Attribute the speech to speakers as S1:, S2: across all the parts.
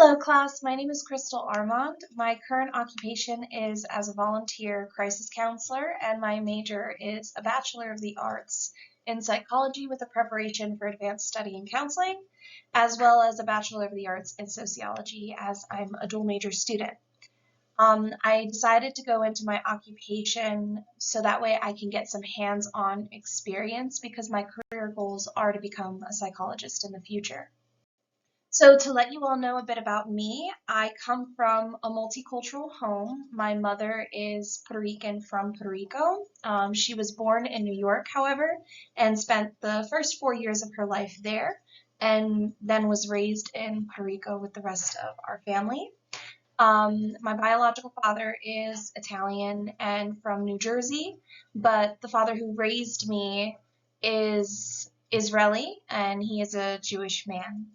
S1: Hello class, my name is Crystal Armand. My current occupation is as a volunteer crisis counselor, and my major is a Bachelor of the Arts in Psychology with a preparation for advanced study in counseling, as well as a Bachelor of the Arts in Sociology as I'm a dual major student. I decided to go into my occupation so that way I can get some hands-on experience because my career goals are to become a psychologist in the future. So to let you all know a bit about me, I come from a multicultural home. My mother is Puerto Rican from Puerto Rico. She was born in New York, however, and spent the first 4 years of her life there, and then was raised in Puerto Rico with the rest of our family. My biological father is Italian and from New Jersey, but the father who raised me is Israeli, and he is a Jewish man.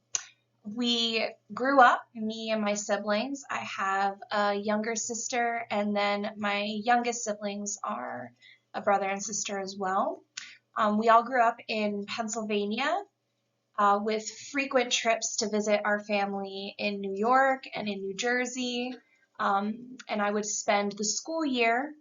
S1: We grew up, me and my siblings. I have a younger sister, and then my youngest siblings are a brother and sister as well. We all grew up in Pennsylvania with frequent trips to visit our family in New York and in New Jersey. And I would spend the school year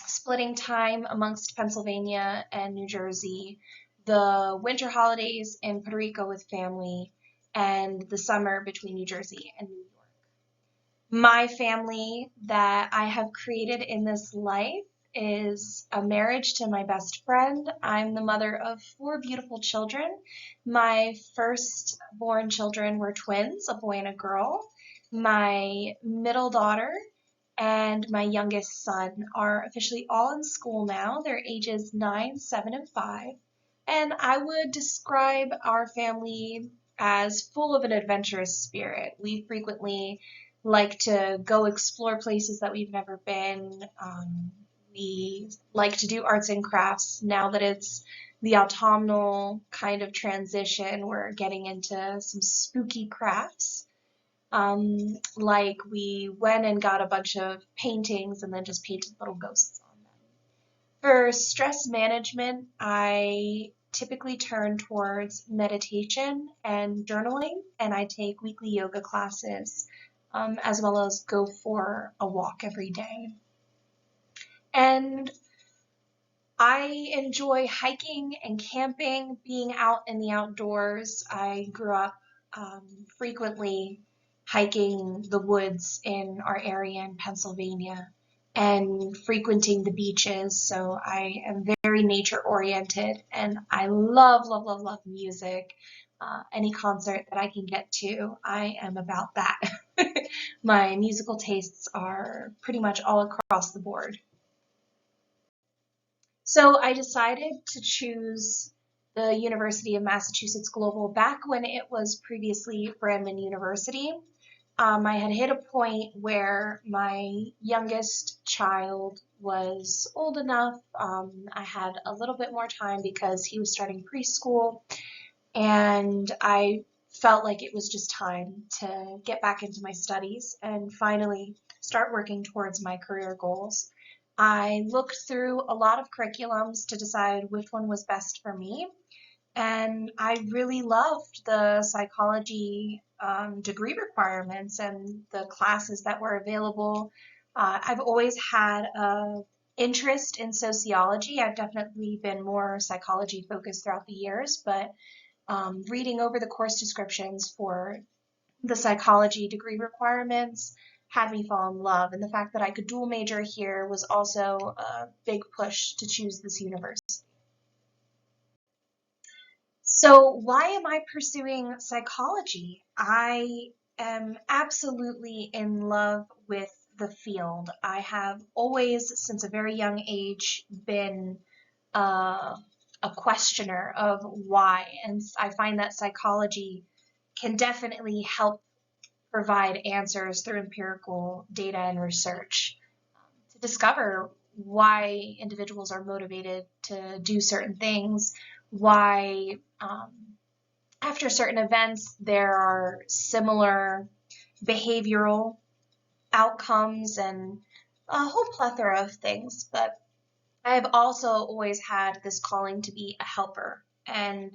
S1: splitting time amongst Pennsylvania and New Jersey, the winter holidays in Puerto Rico with family, and the summer between New Jersey and New York. My family that I have created in this life is a marriage to my best friend. I'm the mother of 4 beautiful children. My firstborn children were twins, a boy and a girl. My middle daughter and my youngest son are officially all in school now. They're ages 9, 7, and 5. And I would describe our family as full of an adventurous spirit. We frequently like to go explore places that we've never been. We like to do arts and crafts. Now that it's the autumnal kind of transition, we're getting into some spooky crafts. Like we went and got a bunch of paintings and then just painted little ghosts on them. For stress management, I typically turn towards meditation and journaling, and I take weekly yoga classes, as well as go for a walk every day. And I enjoy hiking and camping, being out in the outdoors. I grew up frequently hiking the woods in our area in Pennsylvania and frequenting the beaches. So I am very nature oriented, and I love, love, love, love music. Any concert that I can get to, I am about that. My musical tastes are pretty much all across the board. So I decided to choose the University of Massachusetts Global back when it was previously Brandman University. I had hit a point where my youngest child was old enough. I had a little bit more time because he was starting preschool, and I felt like it was just time to get back into my studies and finally start working towards my career goals. I looked through a lot of curriculums to decide which one was best for me, and I really loved the psychology degree requirements and the classes that were available. I've always had an interest in sociology. I've definitely been more psychology focused throughout the years, but reading over the course descriptions for the psychology degree requirements had me fall in love, and the fact that I could dual major here was also a big push to choose this university. So why am I pursuing psychology? I am absolutely in love with the field. I have always, since a very young age, been a questioner of why, and I find that psychology can definitely help provide answers through empirical data and research to discover why individuals are motivated to do certain things, why after certain events there are similar behavioral outcomes and a whole plethora of things. But I've also always had this calling to be a helper, and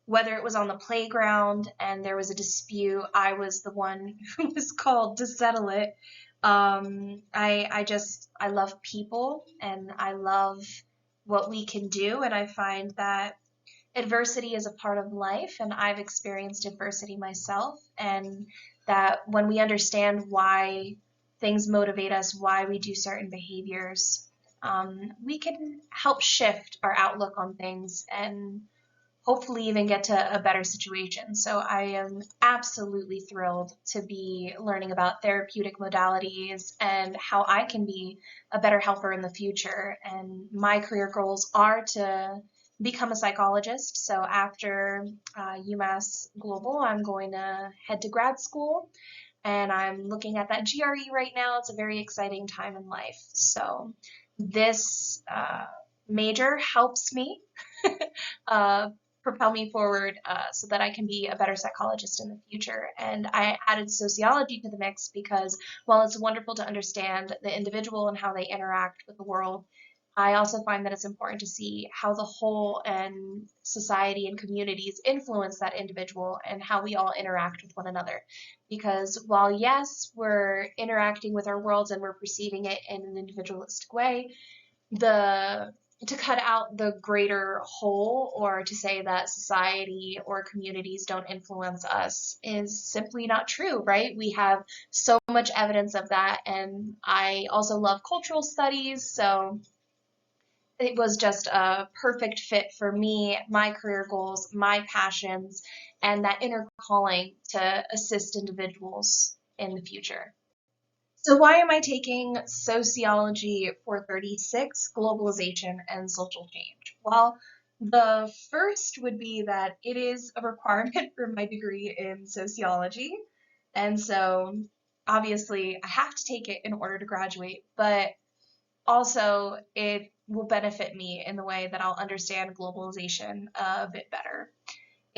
S1: whether it was on the playground and there was a dispute, I was the one who was called to settle it. I love people and I love what we can do, and I find that adversity is a part of life, and I've experienced adversity myself, and that when we understand why things motivate us, why we do certain behaviors, we can help shift our outlook on things and hopefully even get to a better situation. So I am absolutely thrilled to be learning about therapeutic modalities and how I can be a better helper in the future. And my career goals are to become a psychologist. So after UMass Global, I'm going to head to grad school, and I'm looking at that GRE right now. It's a very exciting time in life. So this major helps me uh, propel me forward so that I can be a better psychologist in the future. And I added sociology to the mix because while it's wonderful to understand the individual and how they interact with the world, I also find that it's important to see how the whole and society and communities influence that individual and how we all interact with one another. Because while, yes, we're interacting with our worlds and we're perceiving it in an individualistic way, the to cut out the greater whole or to say that society or communities don't influence us is simply not true, right? We have so much evidence of that, and I also love cultural studies, so it was just a perfect fit for me, my career goals, my passions, and that inner calling to assist individuals in the future. So why am I taking Sociology 436, Globalization and Social Change? Well, the first would be that it is a requirement for my degree in sociology. And so obviously I have to take it in order to graduate, but also it will benefit me in the way that I'll understand globalization a bit better.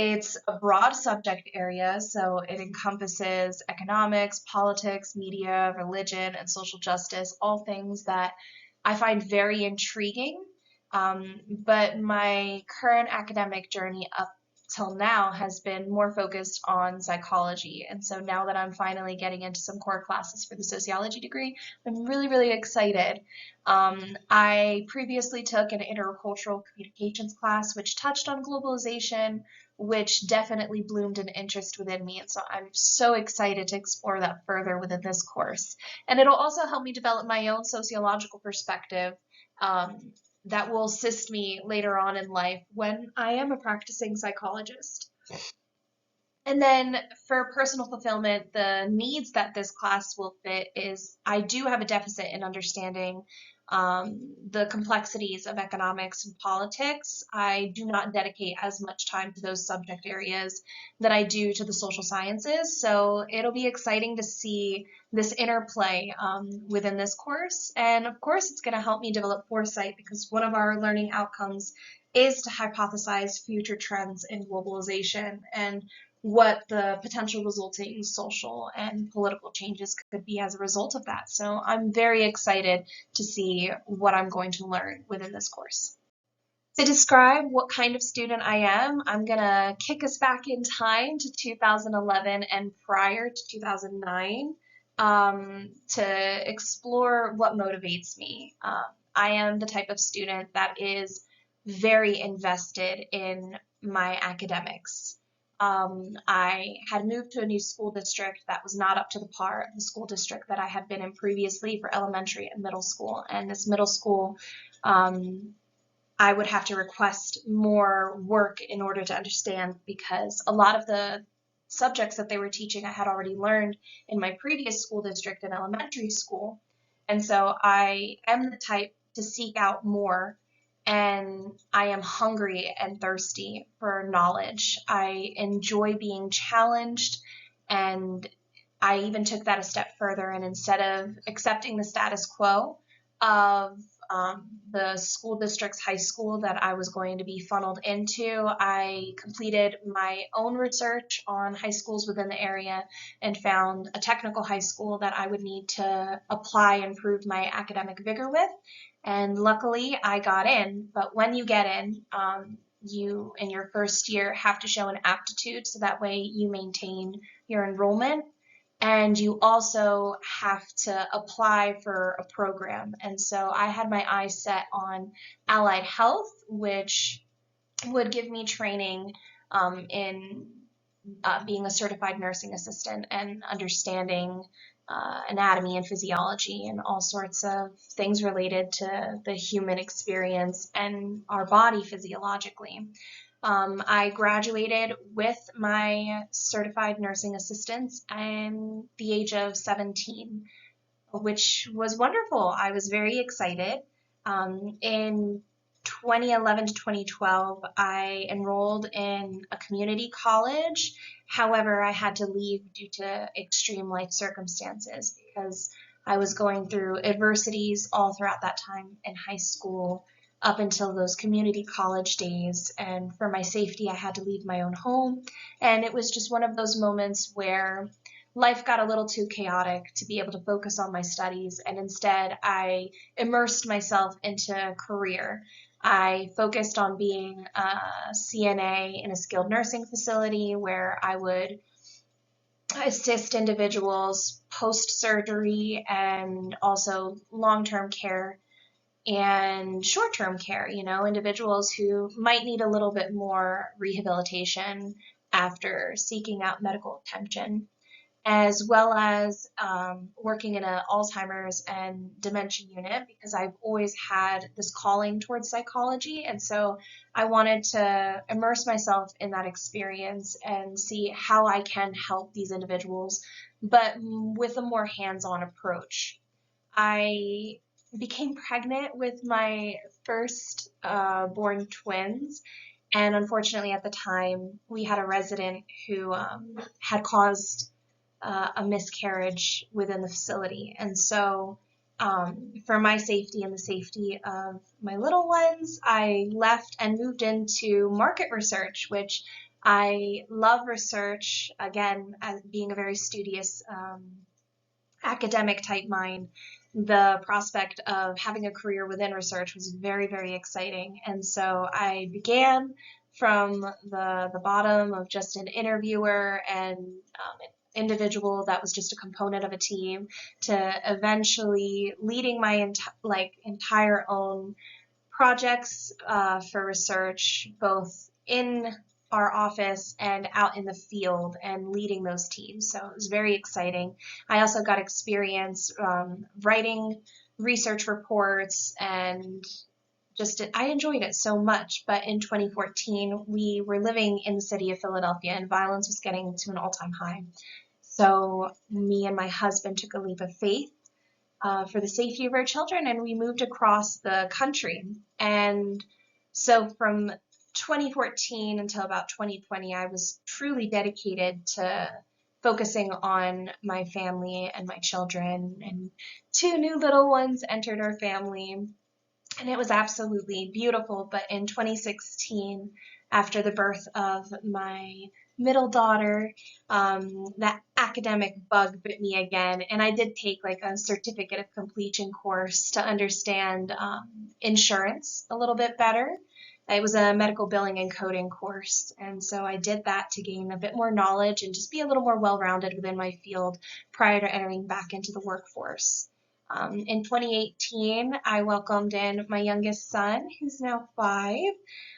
S1: It's a broad subject area, so it encompasses economics, politics, media, religion, and social justice, all things that I find very intriguing. But my current academic journey up till now has been more focused on psychology. And so now that I'm finally getting into some core classes for the sociology degree, I'm really, really excited. I previously took an intercultural communications class, which touched on globalization, which definitely bloomed an interest within me. And so I'm so excited to explore that further within this course. And it'll also help me develop my own sociological perspective that will assist me later on in life when I am a practicing psychologist. And then for personal fulfillment, the needs that this class will fit is I do have a deficit in understanding the complexities of economics and politics. I do not dedicate as much time to those subject areas that I do to the social sciences. So it'll be exciting to see this interplay within this course. And of course, it's going to help me develop foresight because one of our learning outcomes is to hypothesize future trends in globalization and what the potential resulting social and political changes could be as a result of that. So I'm very excited to see what I'm going to learn within this course. To describe what kind of student I am, I'm going to kick us back in time to 2011 and prior to 2009 to explore what motivates me. I am the type of student that is very invested in my academics. I had moved to a new school district that was not up to the par of the school district that I had been in previously for elementary and middle school. And this middle school, I would have to request more work in order to understand because a lot of the subjects that they were teaching I had already learned in my previous school district in elementary school. And so I am the type to seek out more, and I am hungry and thirsty for knowledge. I enjoy being challenged, and I even took that a step further, and instead of accepting the status quo of the school district's high school that I was going to be funneled into, I completed my own research on high schools within the area and found a technical high school that I would need to apply and prove my academic vigor with. And luckily I got in, but when you get in, you in your first year have to show an aptitude, so that way you maintain your enrollment. And you also have to apply for a program. And so I had my eyes set on allied health, which would give me training in being a certified nursing assistant and understanding anatomy and physiology and all sorts of things related to the human experience and our body physiologically. I graduated with my certified nursing assistance at the age of 17, which was wonderful. I was very excited. In 2011 to 2012, I enrolled in a community college. However, I had to leave due to extreme life circumstances because I was going through adversities all throughout that time in high school up until those community college days. And for my safety, I had to leave my own home. And it was just one of those moments where life got a little too chaotic to be able to focus on my studies, and instead I immersed myself into a career. I focused on being a CNA in a skilled nursing facility where I would assist individuals post-surgery and also long-term care and short-term care, individuals who might need a little bit more rehabilitation after seeking out medical attention, as well as working in an Alzheimer's and dementia unit, because I've always had this calling towards psychology. And so I wanted to immerse myself in that experience and see how I can help these individuals, but with a more hands-on approach. I became pregnant with my first born twins. And unfortunately, at the time, we had a resident who had caused a miscarriage within the facility. And so for my safety and the safety of my little ones, I left and moved into market research, which I love research, again, as being a very studious academic type mind. The prospect of having a career within research was very, very exciting. And so I began from the bottom of just an interviewer and an individual that was just a component of a team to eventually leading my entire own projects for research, both in our office and out in the field, and leading those teams. So it was very exciting. I also got experience writing research reports, and I enjoyed it so much. But in 2014, we were living in the city of Philadelphia and violence was getting to an all-time high. So me and my husband took a leap of faith for the safety of our children, and we moved across the country. And so from 2014 until about 2020, I was truly dedicated to focusing on my family and my children, and two new little ones entered our family, and it was absolutely beautiful. But in 2016, after the birth of my middle daughter, that academic bug bit me again, and I did take like a certificate of completion course to understand insurance a little bit better. It was a medical billing and coding course, and so I did that to gain a bit more knowledge and just be a little more well-rounded within my field prior to entering back into the workforce. In 2018, I welcomed in my youngest son, who's now 5.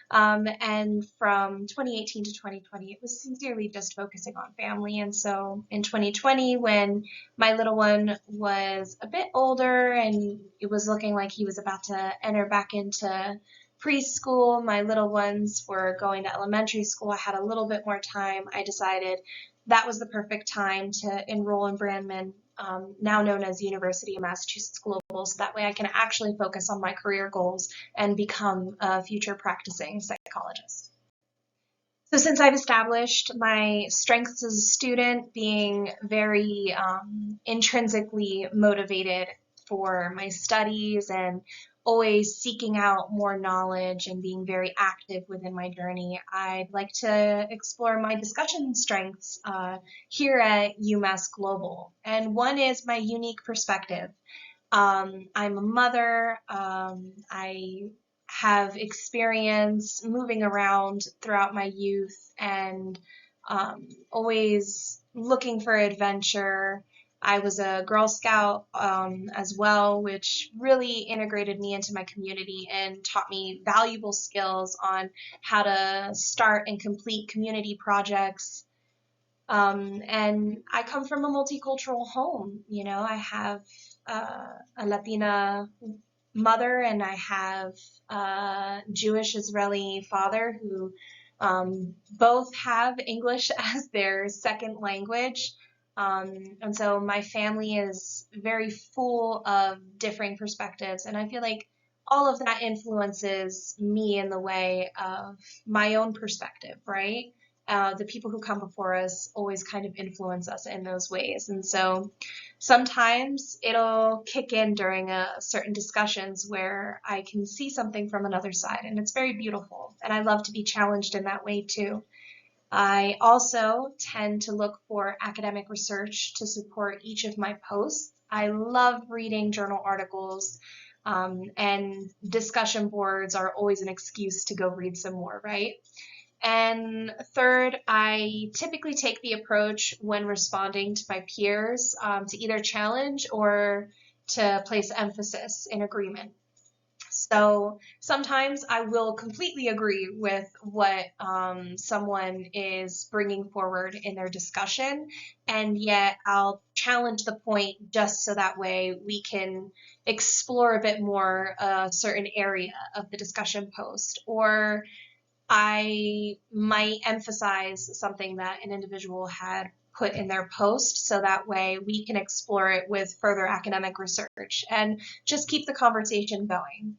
S1: And from 2018 to 2020, it was sincerely just focusing on family. And so in 2020, when my little one was a bit older and it was looking like he was about to enter back into preschool, my little ones were going to elementary school, I had a little bit more time. I decided that was the perfect time to enroll in Brandman, now known as University of Massachusetts Global, so that way I can actually focus on my career goals and become a future practicing psychologist. So since I've established my strengths as a student, being very intrinsically motivated for my studies and always seeking out more knowledge and being very active within my journey, I'd like to explore my discussion strengths here at UMass Global. And one is my unique perspective. I'm a mother. I have experience moving around throughout my youth and always looking for adventure. I was a Girl Scout as well, which really integrated me into my community and taught me valuable skills on how to start and complete community projects. And I come from a multicultural home. You know, I have a Latina mother and I have a Jewish Israeli father who both have English as their second language. And so my family is very full of differing perspectives, and I feel like all of that influences me in the way of my own perspective, right? The people who come before us always kind of influence us in those ways. And so sometimes it'll kick in during certain discussions where I can see something from another side, and it's very beautiful. And I love to be challenged in that way too. I also tend to look for academic research to support each of my posts. I love reading journal articles, and discussion boards are always an excuse to go read some more, right? And third, I typically take the approach when responding to my peers to either challenge or to place emphasis in agreement. So sometimes I will completely agree with what someone is bringing forward in their discussion, and yet I'll challenge the point just so that way we can explore a bit more a certain area of the discussion post, or I might emphasize something that an individual had put in their post so that way we can explore it with further academic research and just keep the conversation going.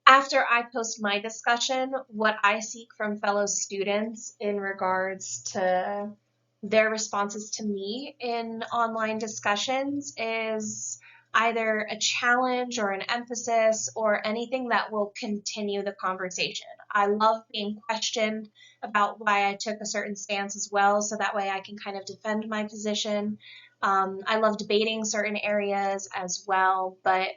S1: After I post my discussion, what I seek from fellow students in regards to their responses to me in online discussions is either a challenge or an emphasis or anything that will continue the conversation. I love being questioned about why I took a certain stance as well, so that way I can kind of defend my position. I love debating certain areas as well, but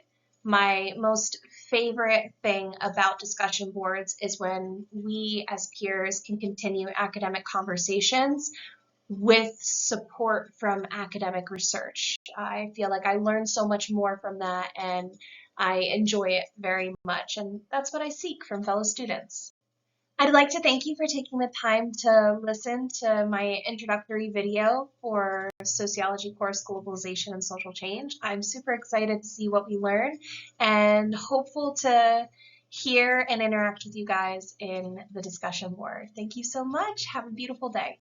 S1: my most favorite thing about discussion boards is when we as peers can continue academic conversations with support from academic research. I feel like I learn so much more from that and I enjoy it very much, and that's what I seek from fellow students. I'd like to thank you for taking the time to listen to my introductory video for Sociology course Globalization and Social Change. I'm super excited to see what we learn and hopeful to hear and interact with you guys in the discussion board. Thank you so much. Have a beautiful day.